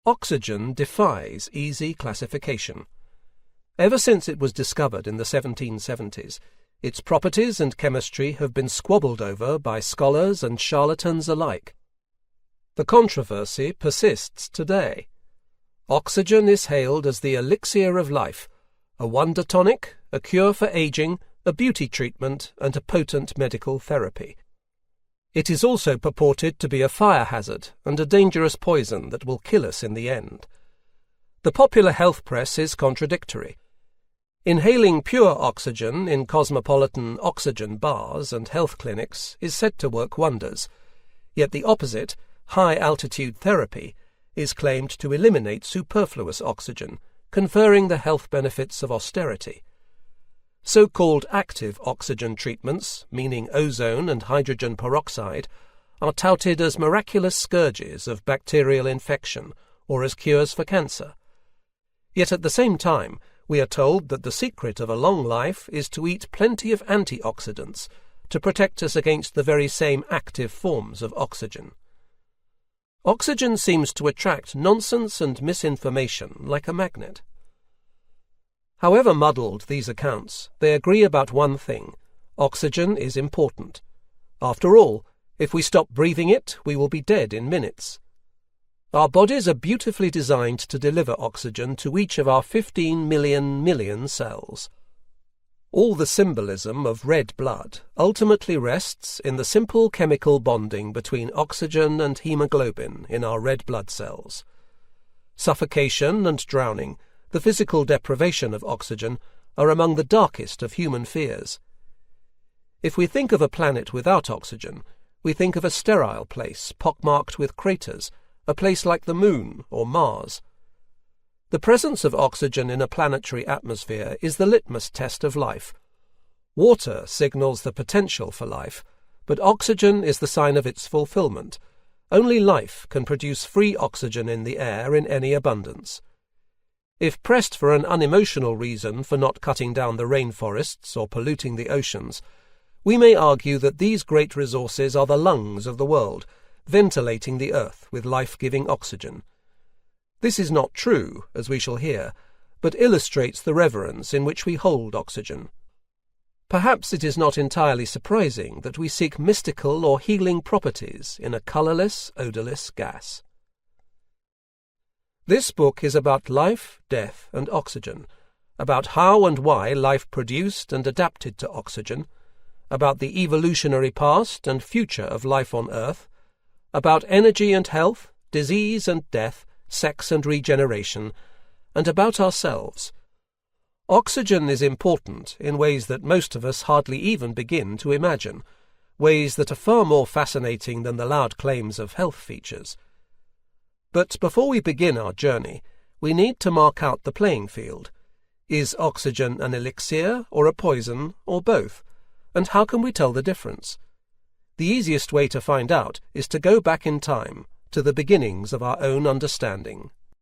Oxygen defies easy classification. Ever since it was discovered in the 1770s, its properties and chemistry have been squabbled over by scholars and charlatans alike. The controversy persists today. Oxygen is hailed as the elixir of life, a wonder tonic, a cure for aging, a beauty treatment, and a potent medical therapy. It is also purported to be a fire hazard and a dangerous poison that will kill us in the end. The popular health press is contradictory. Inhaling pure oxygen in cosmopolitan oxygen bars and health clinics is said to work wonders, yet the opposite, high-altitude therapy, is claimed to eliminate superfluous oxygen, conferring the health benefits of austerity. So-called active oxygen treatments, meaning ozone and hydrogen peroxide, are touted as miraculous scourges of bacterial infection or as cures for cancer. Yet at the same time, we are told that the secret of a long life is to eat plenty of antioxidants to protect us against the very same active forms of oxygen. Oxygen seems to attract nonsense and misinformation like a magnet. However muddled these accounts, they agree about one thing: oxygen is important. After all, if we stop breathing it, we will be dead in minutes. Our bodies are beautifully designed to deliver oxygen to each of our 15 million cells. All the symbolism of red blood ultimately rests in the simple chemical bonding between oxygen and hemoglobin in our red blood cells. Suffocation and drowning, the physical deprivation of oxygen, are among the darkest of human fears. If we think of a planet without oxygen, we think of a sterile place pockmarked with craters, a place like the Moon or Mars. The presence of oxygen in a planetary atmosphere is the litmus test of life. Water signals the potential for life, but oxygen is the sign of its fulfillment. Only life can produce free oxygen in the air in any abundance. If pressed for an unemotional reason for not cutting down the rainforests or polluting the oceans, we may argue that these great resources are the lungs of the world, ventilating the earth with life-giving oxygen. This is not true, as we shall hear, but illustrates the reverence in which we hold oxygen. Perhaps it is not entirely surprising that we seek mystical or healing properties in a colourless, odourless gas. This book is about life, death, and oxygen, about how and why life produced and adapted to oxygen, about the evolutionary past and future of life on Earth, about energy and health, disease and death, sex and regeneration, and about ourselves. Oxygen is important in ways that most of us hardly even begin to imagine, ways that are far more fascinating than the loud claims of health features. But before we begin our journey, we need to mark out the playing field. Is oxygen an elixir or a poison or both? And how can we tell the difference? The easiest way to find out is to go back in time, to the beginnings of our own understanding.